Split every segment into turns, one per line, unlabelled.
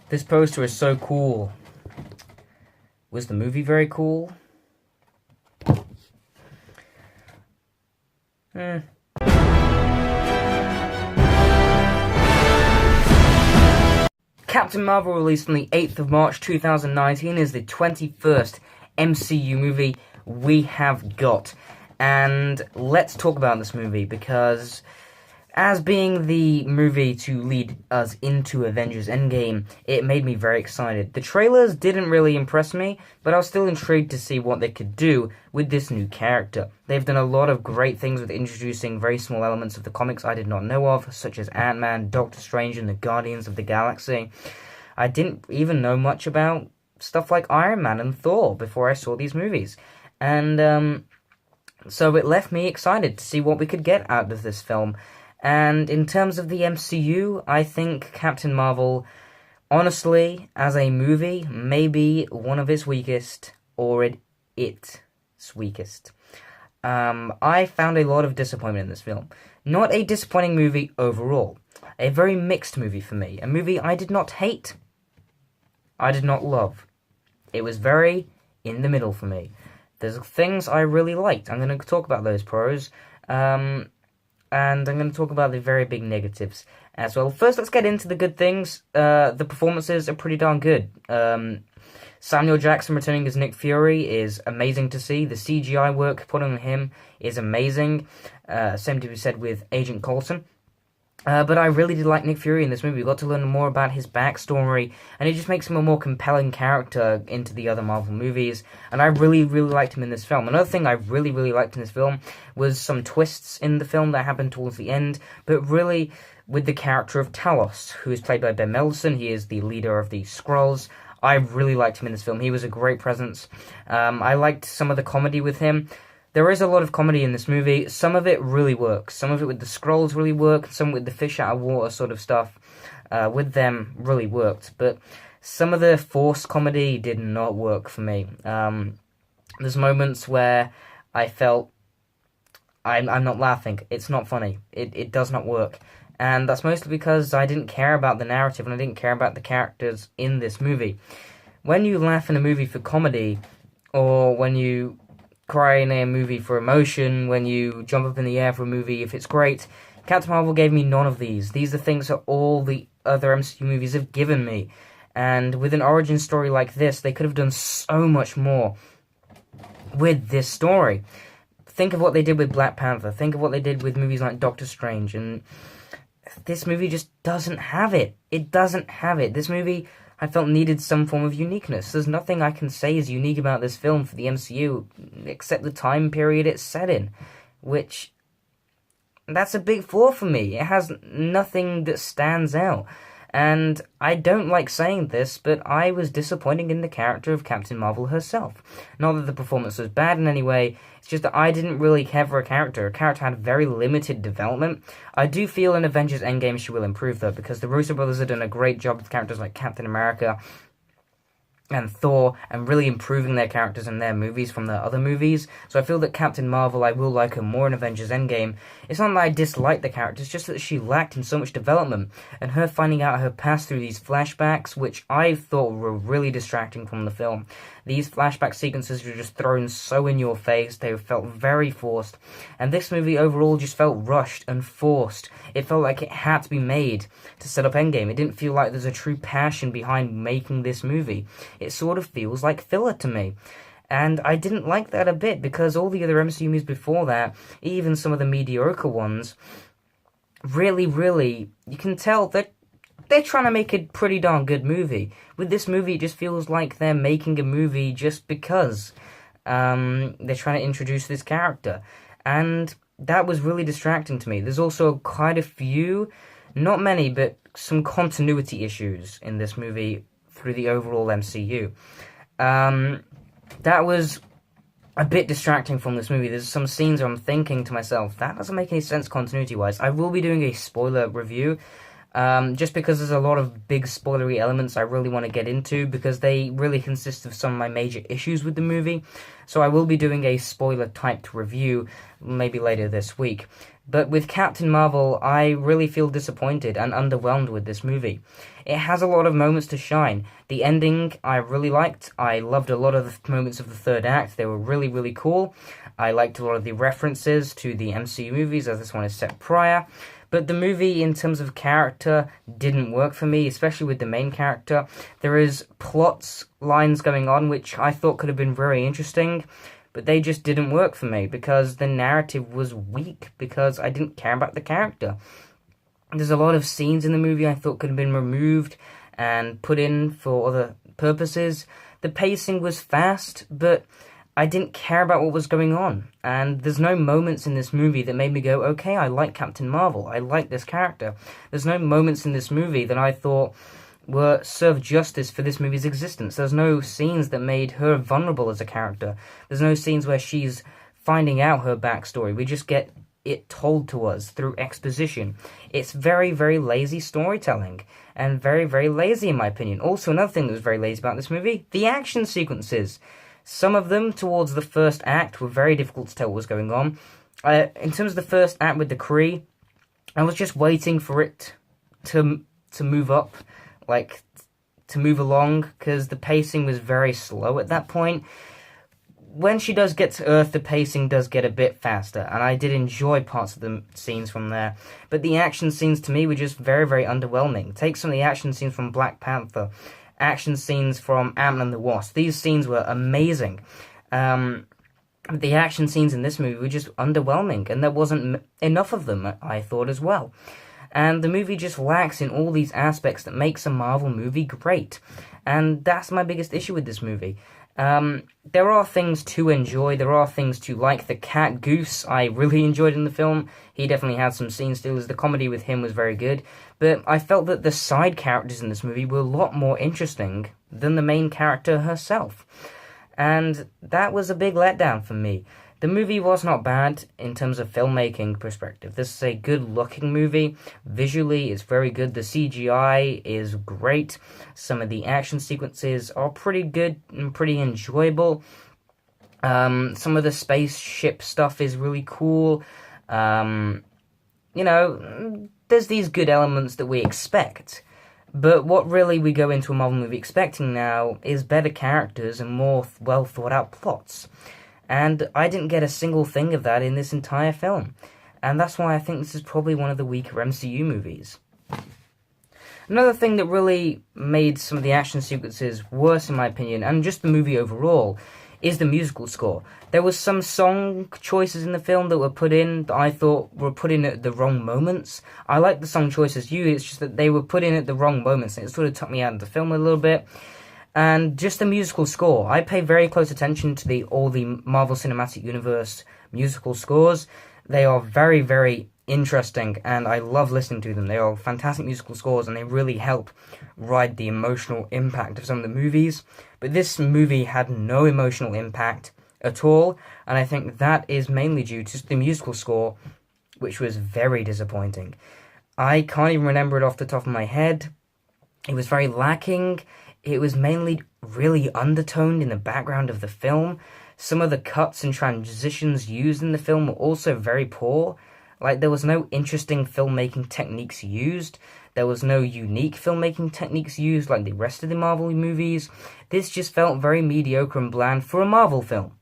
This poster is so cool. Was the movie very cool? Captain Marvel, released on the 8th of March 2019, is the 21st MCU movie we have got. And let's talk about this movie, because as being the movie to lead us into Avengers Endgame, it made me very excited. The trailers didn't really impress me, but I was still intrigued to see what they could do with this new character. They've done a lot of great things with introducing very small elements of the comics I did not know of, such as Ant-Man, Doctor Strange, and the Guardians of the Galaxy. I didn't even know much about stuff like Iron Man and Thor before I saw these movies. And so it left me excited to see what we could get out of this film. And in terms of the MCU, I think Captain Marvel, honestly, as a movie, may be one of its weakest, or its weakest. I found a lot of disappointment in this film. Not a disappointing movie overall. A very mixed movie for me. A movie I did not hate. I did not love. It was very in the middle for me. There's things I really liked. I'm going to talk about those pros. And I'm going to talk about the very big negatives as well. First, let's get into the good things. The performances are pretty darn good. Samuel Jackson returning as Nick Fury is amazing to see. The CGI work put on him is amazing. Same to be said with Agent Coulson. But I really did like Nick Fury in this movie. We got to learn more about his backstory, and it just makes him a more compelling character into the other Marvel movies, and I really, really liked him in this film. Another thing I really, really liked in this film was some twists in the film that happened towards the end, but really with the character of Talos, who is played by Ben Mendelsohn. He is the leader of the Skrulls. I really liked him in this film. He was a great presence. I liked some of the comedy with him. There is a lot of comedy in this movie. Some of it really works. Some of it with the Skrulls really worked. Some with the fish out of water sort of stuff with them really worked. But some of the forced comedy did not work for me. There's moments where I felt I'm not laughing. It's not funny. It does not work. And that's mostly because I didn't care about the narrative and I didn't care about the characters in this movie. When you laugh in a movie for comedy, or when you cry in a movie for emotion, when you jump up in the air for a movie if it's great, Captain Marvel gave me none of these. These are things that all the other MCU movies have given me. And with an origin story like this, they could have done so much more with this story. Think of what they did with Black Panther. Think of what they did with movies like Doctor Strange. And this movie just doesn't have it. It doesn't have it. This movie, I felt, needed some form of uniqueness. There's nothing I can say is unique about this film for the MCU, except the time period it's set in, which, that's a big flaw for me. It has nothing that stands out. And I don't like saying this, but I was disappointed in the character of Captain Marvel herself. Not that the performance was bad in any way, it's just that I didn't really care for a character. A character had very limited development. I do feel in Avengers Endgame she will improve, though, because the Russo brothers have done a great job with characters like Captain America and Thor, and really improving their characters in their movies from their other movies. So I feel that Captain Marvel, I will like her more in Avengers Endgame. It's not that I dislike the character, it's just that she lacked in so much development, and her finding out her past through these flashbacks, which I thought were really distracting from the film. These flashback sequences were just thrown so in your face, they felt very forced, and this movie overall just felt rushed and forced. It felt like it had to be made to set up Endgame. It didn't feel like there's a true passion behind making this movie. It sort of feels like filler to me. And I didn't like that a bit, because all the other MCU movies before that, even some of the mediocre ones, really, you can tell that they're trying to make a pretty darn good movie. With this movie, it just feels like they're making a movie just because they're trying to introduce this character. And that was really distracting to me. There's also quite a few, not many, but some continuity issues in this movie through the overall MCU. That was a bit distracting from this movie. There's some scenes where I'm thinking to myself, that doesn't make any sense continuity-wise. I will be doing a spoiler review, just because there's a lot of big spoilery elements I really want to get into, because they really consist of some of my major issues with the movie. So I will be doing a spoiler-typed review maybe later this week. But with Captain Marvel, I really feel disappointed and underwhelmed with this movie. It has a lot of moments to shine. The ending I really liked. I loved a lot of the moments of the third act. They were really, really cool. I liked a lot of the references to the MCU movies, as this one is set prior. But the movie, in terms of character, didn't work for me, especially with the main character. There is plot lines going on which I thought could have been very interesting, but they just didn't work for me because the narrative was weak, because I didn't care about the character. There's a lot of scenes in the movie I thought could have been removed and put in for other purposes. The pacing was fast, but I didn't care about what was going on. And there's no moments in this movie that made me go, okay, I like Captain Marvel. I like this character. There's no moments in this movie that I thought were served justice for this movie's existence. There's no scenes that made her vulnerable as a character. There's no scenes where she's finding out her backstory. We just get it told to us through exposition. It's very, very lazy storytelling, and very, very lazy in my opinion. Also, another thing that was very lazy about this movie, the action sequences. Some of them towards the first act were very difficult to tell what was going on. In terms of the first act with the Kree, I was just waiting for it to move up, like to move along, because the pacing was very slow at that point. When she does get to Earth, the pacing does get a bit faster, and I did enjoy parts of the scenes from there. But the action scenes to me were just very, very underwhelming. Take some of the action scenes from Black Panther, action scenes from Ant-Man and the Wasp. These scenes were amazing. The action scenes in this movie were just underwhelming, and there wasn't enough of them, I thought, as well. And the movie just lacks in all these aspects that makes a Marvel movie great. And that's my biggest issue with this movie. There are things to enjoy, there are things to like. The cat Goose, I really enjoyed in the film. He definitely had some scene stealers. The comedy with him was very good. But I felt that the side characters in this movie were a lot more interesting than the main character herself. And that was a big letdown for me. The movie was not bad in terms of filmmaking perspective. This is a good-looking movie. Visually, it's very good. The CGI is great. Some of the action sequences are pretty good and pretty enjoyable. Some of the spaceship stuff is really cool. There's these good elements that we expect. But what really we go into a Marvel movie expecting now is better characters and more well-thought-out plots. And I didn't get a single thing of that in this entire film. And that's why I think this is probably one of the weaker MCU movies. Another thing that really made some of the action sequences worse, in my opinion, and just the movie overall, is the musical score. There was some song choices in the film that were put in that I thought were put in at the wrong moments. I like the song choices used, it's just that they were put in at the wrong moments, and it sort of took me out of the film a little bit. And just the musical score. I pay very close attention to all the Marvel Cinematic Universe musical scores. They are very, very interesting, and I love listening to them. They are fantastic musical scores, and they really help ride the emotional impact of some of the movies. But this movie had no emotional impact at all, and I think that is mainly due to the musical score, which was very disappointing. I can't even remember it off the top of my head. It was very lacking. It was mainly really undertoned in the background of the film. Some of the cuts and transitions used in the film were also very poor. Like, there was no interesting filmmaking techniques used. There was no unique filmmaking techniques used like the rest of the Marvel movies. This just felt very mediocre and bland for a Marvel film.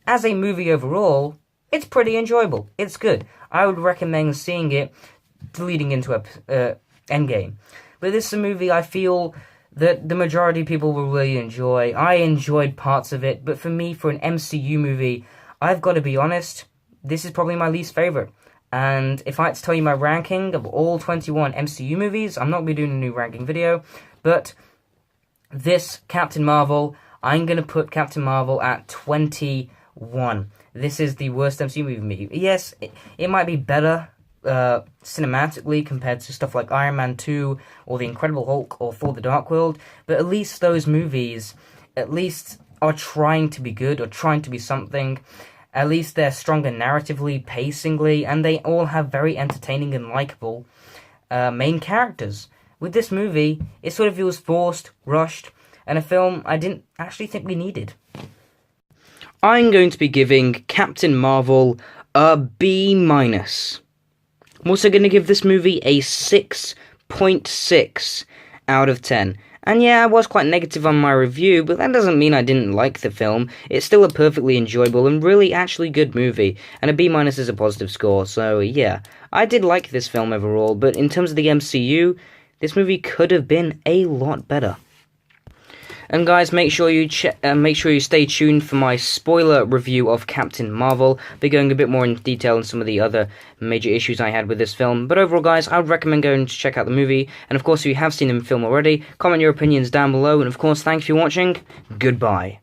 As a movie overall, it's pretty enjoyable. It's good. I would recommend seeing it leading into Endgame. But this is a movie I feel that the majority of people will really enjoy. I enjoyed parts of it, but for me, for an MCU movie, I've got to be honest, this is probably my least favorite. And if I had to tell you my ranking of all 21 MCU movies, I'm not going to be doing a new ranking video, but this Captain Marvel, I'm going to put Captain Marvel at 21. This is the worst MCU movie. Yes, it might be better cinematically compared to stuff like Iron Man 2 or The Incredible Hulk or Thor the Dark World, but at least those movies are trying to be good or trying to be something. At least they're stronger narratively, pacingly, and they all have very entertaining and likable main characters. With this movie, it sort of feels forced, rushed, and a film I didn't actually think we needed. I'm going to be giving Captain Marvel a B-. I'm also going to give this movie a 6.6 out of 10. And yeah, I was quite negative on my review, but that doesn't mean I didn't like the film. It's still a perfectly enjoyable and really actually good movie, and a B- is a positive score, so yeah. I did like this film overall, but in terms of the MCU, this movie could have been a lot better. And guys, make sure you stay tuned for my spoiler review of Captain Marvel. I'll be going a bit more in detail on some of the other major issues I had with this film. But overall, guys, I would recommend going to check out the movie. And of course, if you have seen the film already, comment your opinions down below. And of course, thanks for watching. Goodbye.